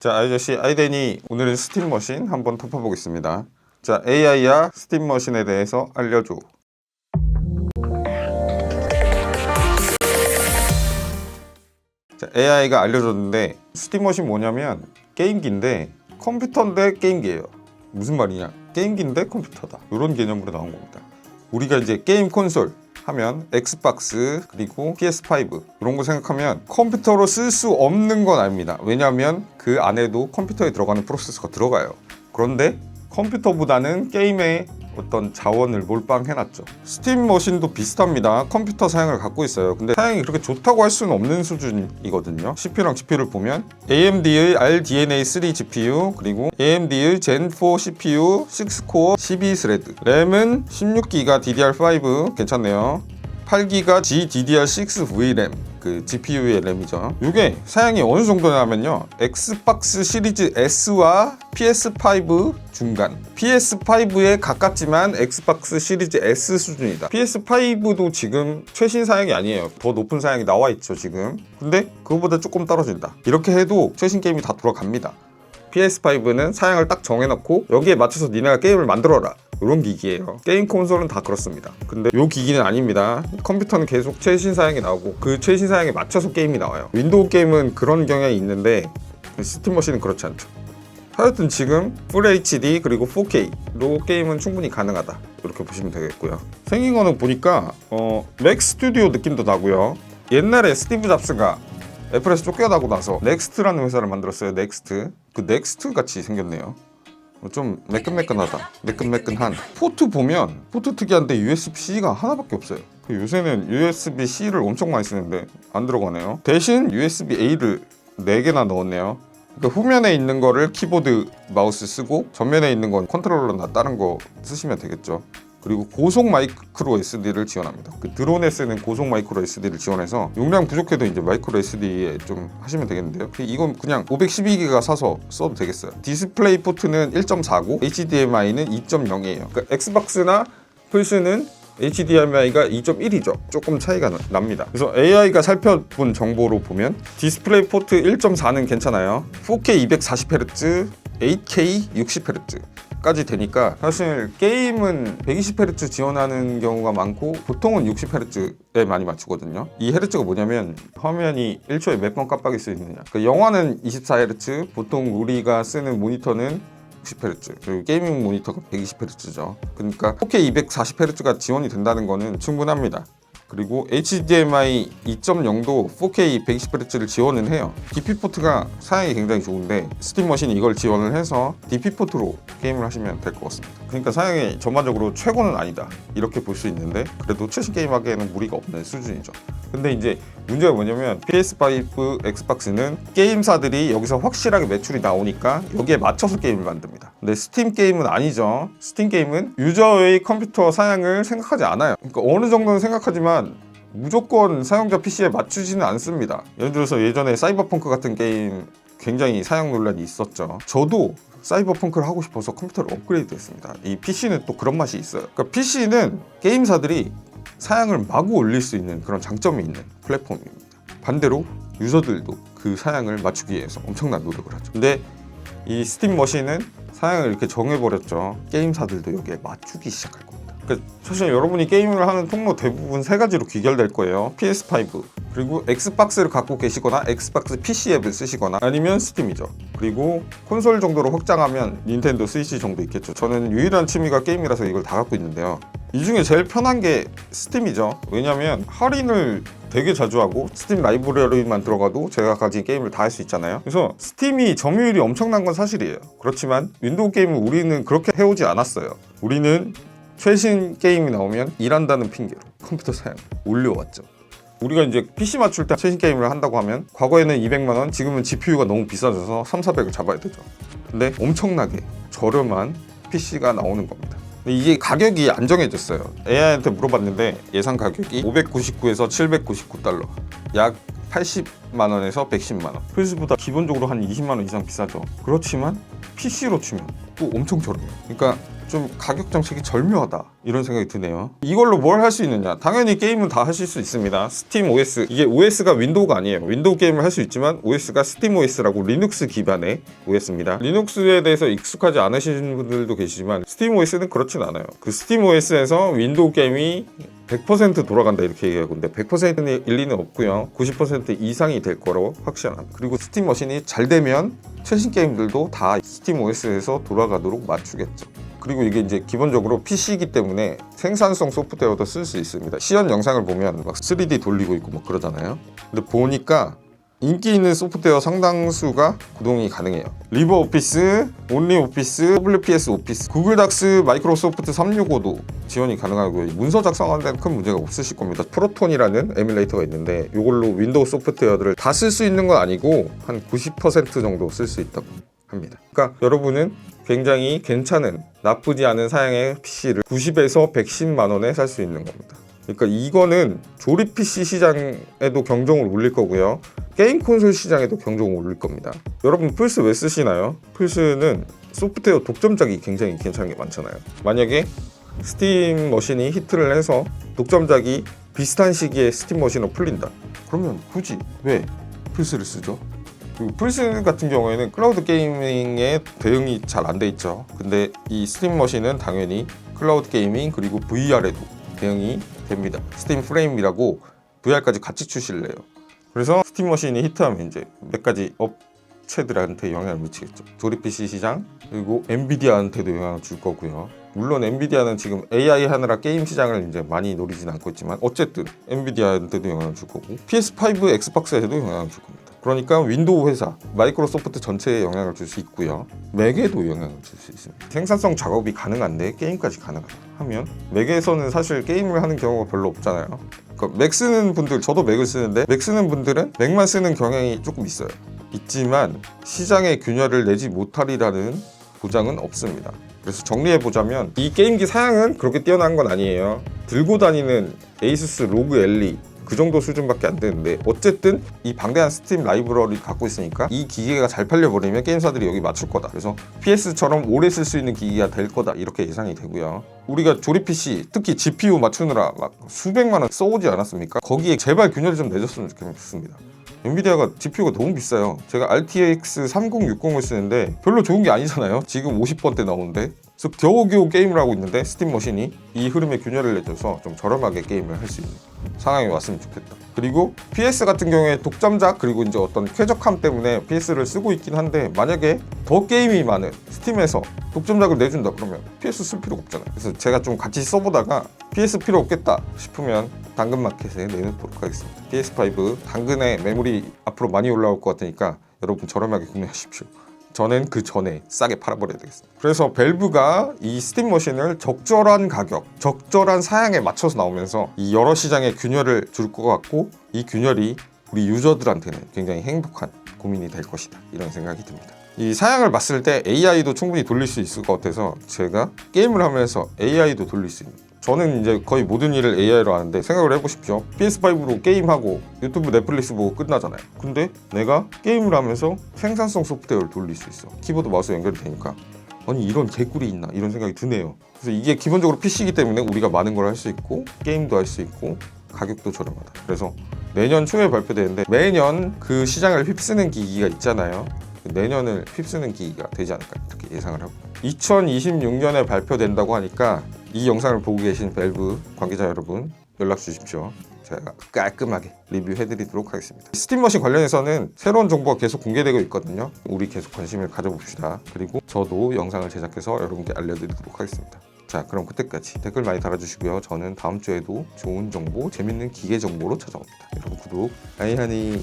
자, 아저씨 아이덴이 오늘은 스팀 머신 한번 덮어보겠습니다. 자, AI야 스팀 머신에 대해서 알려줘. 자, AI가 알려줬는데 스팀 머신 뭐냐면 게임기인데 컴퓨터인데 게임기예요. 무슨 말이냐? 게임기인데 컴퓨터다. 이런 개념으로 나온 겁니다. 우리가 이제 게임 콘솔 하면 엑스박스 그리고 PS5 이런 거 생각하면 컴퓨터로 쓸 수 없는 건 아닙니다. 왜냐하면 그 안에도 컴퓨터에 들어가는 프로세서가 들어가요. 그런데 컴퓨터보다는 게임에 어떤 자원을 몰빵해놨죠. 스팀 머신도 비슷합니다. 컴퓨터 사양을 갖고 있어요. 근데 사양이 그렇게 좋다고 할 수는 없는 수준이거든요. CPU랑 GPU를 보면 AMD의 RDNA 3 GPU 그리고 AMD의 Gen 4 CPU 6코어 12스레드 램은 16기가 DDR5 괜찮네요. 8기가 GDDR6 VRAM 그 GPU의 램이죠. 이게 사양이 어느 정도냐면요, 엑스박스 시리즈 S와 PS5 중간, PS5에 가깝지만 엑스박스 시리즈 S 수준이다. PS5도 지금 최신 사양이 아니에요. 더 높은 사양이 나와 있죠 지금. 근데 그거보다 조금 떨어진다. 이렇게 해도 최신 게임이 다 돌아갑니다. PS5는 사양을 딱 정해놓고 여기에 맞춰서 니네가 게임을 만들어라, 이런 기기예요. 게임 콘솔은 다 그렇습니다. 근데 이 기기는 아닙니다. 컴퓨터는 계속 최신 사양이 나오고 그 최신 사양에 맞춰서 게임이 나와요. 윈도우 게임은 그런 경향이 있는데 스팀 머신은 그렇지 않죠. 하여튼 지금 FHD 그리고 4K로 게임은 충분히 가능하다, 이렇게 보시면 되겠고요. 생긴 거는 보니까 맥 스튜디오 느낌도 나고요. 옛날에 스티브 잡스가 애플에서 쫓겨나고 나서 넥스트라는 회사를 만들었어요. 넥스트. 그 넥스트 같이 생겼네요. 좀 매끈매끈하다. 매끈매끈한. 포트 보면 포트 특이한데 USB-C가 하나밖에 없어요. 요새는 USB-C를 엄청 많이 쓰는데 안 들어가네요. 대신 USB-A를 4개나 넣었네요. 그러니까 후면에 있는 거를 키보드 마우스 쓰고 전면에 있는 건 컨트롤러나 다른 거 쓰시면 되겠죠. 그리고 고속 마이크로 SD를 지원합니다. 그 드론에 쓰는 고속 마이크로 SD를 지원해서 용량 부족해도 이제 마이크로 SD에 좀 하시면 되겠는데요. 이건 그냥 512기가 사서 써도 되겠어요. 디스플레이 포트는 1.4고 HDMI는 2.0이에요. 그러니까 엑스박스나 플스는 HDMI가 2.1이죠. 조금 차이가 납니다. 그래서 AI가 살펴본 정보로 보면 디스플레이 포트 1.4는 괜찮아요. 4K 240Hz, 8K 60Hz 까지 되니까 사실 게임은 120Hz 지원하는 경우가 많고 보통은 60Hz에 많이 맞추거든요. 이 헤르츠가 뭐냐면 화면이 1초에 몇 번 깜빡일 수 있느냐. 그러니까 영화는 24Hz, 보통 우리가 쓰는 모니터는 60Hz, 그리고 게이밍 모니터가 120Hz죠. 그러니까 4K 240Hz가 지원이 된다는 거는 충분합니다. 그리고 HDMI 2.0도 4K 120Hz를 지원은 해요. DP 포트가 사양이 굉장히 좋은데 스팀 머신이 이걸 지원을 해서 DP 포트로 게임을 하시면 될 것 같습니다. 그러니까 사양이 전반적으로 최고는 아니다, 이렇게 볼 수 있는데 그래도 최신 게임 하기에는 무리가 없는 수준이죠. 근데 이제 문제가 뭐냐면 PS5, 엑스박스는 게임사들이 여기서 확실하게 매출이 나오니까 여기에 맞춰서 게임을 만듭니다. 근데 스팀 게임은 아니죠. 스팀 게임은 유저의 컴퓨터 사양을 생각하지 않아요. 그러니까 어느 정도는 생각하지만 무조건 사용자 PC에 맞추지는 않습니다. 예를 들어서 예전에 사이버펑크 같은 게임 굉장히 사양 논란이 있었죠. 저도 사이버펑크를 하고 싶어서 컴퓨터를 업그레이드 했습니다. 이 PC는 또 그런 맛이 있어요. 그러니까 PC는 게임사들이 사양을 마구 올릴 수 있는 그런 장점이 있는 플랫폼입니다. 반대로 유저들도 그 사양을 맞추기 위해서 엄청난 노력을 하죠. 근데 이 스팀 머신은 사양을 이렇게 정해버렸죠. 게임사들도 여기에 맞추기 시작할 겁니다. 그러니까 사실 여러분이 게임을 하는 통로 대부분 3가지로 귀결될 거예요. PS5 그리고 엑스박스를 갖고 계시거나 엑스박스 PC 앱을 쓰시거나 아니면 스팀이죠. 그리고 콘솔 정도로 확장하면 닌텐도 스위치 정도 있겠죠. 저는 유일한 취미가 게임이라서 이걸 다 갖고 있는데요. 이 중에 제일 편한 게 스팀이죠. 왜냐면 할인을 되게 자주 하고 스팀 라이브러리만 들어가도 제가 가진 게임을 다 할 수 있잖아요. 그래서 스팀이 점유율이 엄청난 건 사실이에요. 그렇지만 윈도우 게임을 우리는 그렇게 해오지 않았어요. 우리는 최신 게임이 나오면 일한다는 핑계로 컴퓨터 사양 올려왔죠. 우리가 이제 PC 맞출 때 최신 게임을 한다고 하면 과거에는 200만원, 지금은 GPU가 너무 비싸져서 3,400을 잡아야 되죠. 근데 엄청나게 저렴한 PC가 나오는 겁니다. 이게 가격이 안 정해졌어요. AI한테 물어봤는데 예상 가격이 599에서 799달러, 약 80만원에서 110만원. 플스보다 기본적으로 한 20만원 이상 비싸죠. 그렇지만 PC로 치면 또 엄청 저렴해요. 그러니까 좀 가격 정책이 절묘하다 이런 생각이 드네요. 이걸로 뭘 할 수 있느냐? 당연히 게임은 다 하실 수 있습니다. 스팀 OS, 이게 OS가 윈도우가 아니에요. 윈도우 게임을 할 수 있지만 OS가 스팀 OS라고 리눅스 기반의 OS입니다. 리눅스에 대해서 익숙하지 않으신 분들도 계시지만 스팀 OS는 그렇진 않아요. 그 스팀 OS에서 윈도우 게임이 100% 돌아간다 이렇게 얘기하고, 근데 100%는 일리는 없고요. 90% 이상이 될 거로 확신합니다. 그리고 스팀 머신이 잘 되면 최신 게임들도 다 스팀 OS에서 돌아가도록 맞추겠죠. 그리고 이게 이제 기본적으로 PC이기 때문에 생산성 소프트웨어도 쓸 수 있습니다. 시연 영상을 보면 막 3D 돌리고 있고 막 그러잖아요. 근데 보니까 인기 있는 소프트웨어 상당수가 구동이 가능해요. 리버오피스, 온리오피스, WPS 오피스, 구글 닥스, 마이크로소프트 365도 지원이 가능하고요. 문서 작성하는 데는 큰 문제가 없으실 겁니다. 프로톤이라는 에뮬레이터가 있는데 이걸로 윈도우 소프트웨어들을 다 쓸 수 있는 건 아니고 한 90% 정도 쓸 수 있다고 합니다. 그러니까 여러분은 굉장히 괜찮은, 나쁘지 않은 사양의 PC를 90에서 110만 원에 살 수 있는 겁니다. 그러니까 이거는 조립 PC 시장에도 경종을 울릴 거고요. 게임 콘솔 시장에도 경종을 울릴 겁니다. 여러분 플스 왜 쓰시나요? 플스는 소프트웨어 독점작이 굉장히 괜찮은 게 많잖아요. 만약에 스팀 머신이 히트를 해서 독점작이 비슷한 시기에 스팀 머신으로 풀린다. 그러면 굳이 왜 플스를 쓰죠? 그리고 플스 같은 경우에는 클라우드 게이밍에 대응이 잘 안 돼 있죠. 근데 이 스팀 머신은 당연히 클라우드 게이밍 그리고 VR에도 대응이 됩니다. 스팀 프레임이라고 VR까지 같이 출시를 해요. 그래서 스팀 머신이 히트하면 이제 몇 가지 업체들한테 영향을 미치겠죠. 조립 PC 시장, 그리고 엔비디아한테도 영향을 줄 거고요. 물론 엔비디아는 지금 AI 하느라 게임 시장을 이제 많이 노리진 않고 있지만 어쨌든 엔비디아한테도 영향을 줄 거고, PS5, 엑스박스에도 영향을 줄 겁니다. 그러니까 윈도우 회사, 마이크로소프트 전체에 영향을 줄 수 있고요. 맥에도 영향을 줄 수 있습니다. 생산성 작업이 가능한데 게임까지 가능하면 맥에서는 사실 게임을 하는 경우가 별로 없잖아요. 그러니까 맥 쓰는 분들, 저도 맥을 쓰는데 맥 쓰는 분들은 맥만 쓰는 경향이 조금 있어요. 있지만 시장의 균열을 내지 못하리라는 보장은 없습니다. 그래서 정리해보자면 이 게임기 사양은 그렇게 뛰어난 건 아니에요. 들고 다니는 에이수스 로그 엘리 그 정도 수준밖에 안 되는데, 어쨌든 이 방대한 스팀 라이브러리 갖고 있으니까 이 기계가 잘 팔려버리면 게임사들이 여기 맞출 거다. 그래서 PS처럼 오래 쓸 수 있는 기기가 될 거다 이렇게 예상이 되고요. 우리가 조립 PC 특히 GPU 맞추느라 막 수백만 원 써오지 않았습니까? 거기에 제발 균열을 좀 내줬으면 좋겠습니다. 엔비디아가 GPU가 너무 비싸요. 제가 RTX 3060을 쓰는데 별로 좋은 게 아니잖아요. 지금 50번대 나오는데. 그래서 겨우겨우 게임을 하고 있는데 스팀 머신이 이 흐름에 균열을 내줘서 좀 저렴하게 게임을 할 수 있는 상황이 왔으면 좋겠다. 그리고 PS 같은 경우에 독점작 그리고 이제 어떤 쾌적함 때문에 PS를 쓰고 있긴 한데, 만약에 더 게임이 많은 스팀에서 독점작을 내준다 그러면 PS 쓸 필요가 없잖아요. 그래서 제가 좀 같이 써보다가 PS 필요 없겠다 싶으면 당근마켓에 내놓도록 하겠습니다. PS5 당근에 메모리 앞으로 많이 올라올 것 같으니까 여러분 저렴하게 구매하십시오. 저는 그 전에 싸게 팔아버려야 되겠습니다. 그래서 밸브가 이 스팀 머신을 적절한 가격, 적절한 사양에 맞춰서 나오면서 이 여러 시장에 균열을 줄 것 같고, 이 균열이 우리 유저들한테는 굉장히 행복한 고민이 될 것이다 이런 생각이 듭니다. 이 사양을 봤을 때 AI도 충분히 돌릴 수 있을 것 같아서 제가 게임을 하면서 AI도 돌릴 수 있는, 저는 이제 거의 모든 일을 AI로 하는데 생각을 해보십시오. PS5로 게임하고 유튜브 넷플릭스 보고 끝나잖아요. 근데 내가 게임을 하면서 생산성 소프트웨어를 돌릴 수 있어. 키보드 마우스 연결이 되니까 아니 이런 개꿀이 있나 이런 생각이 드네요. 그래서 이게 기본적으로 PC이기 때문에 우리가 많은 걸 할 수 있고 게임도 할 수 있고 가격도 저렴하다. 그래서 내년 초에 발표되는데 매년 그 시장을 휩쓰는 기기가 있잖아요. 내년을 휩쓰는 기기가 되지 않을까 이렇게 예상을 하고, 2026년에 발표된다고 하니까 이 영상을 보고 계신 밸브 관계자 여러분 연락 주십시오. 제가 깔끔하게 리뷰해드리도록 하겠습니다. 스팀 머신 관련해서는 새로운 정보가 계속 공개되고 있거든요. 우리 계속 관심을 가져봅시다. 그리고 저도 영상을 제작해서 여러분께 알려드리도록 하겠습니다. 자, 그럼 그때까지 댓글 많이 달아주시고요. 저는 다음 주에도 좋은 정보, 재밌는 기계 정보로 찾아옵니다. 여러분 구독 많이 하니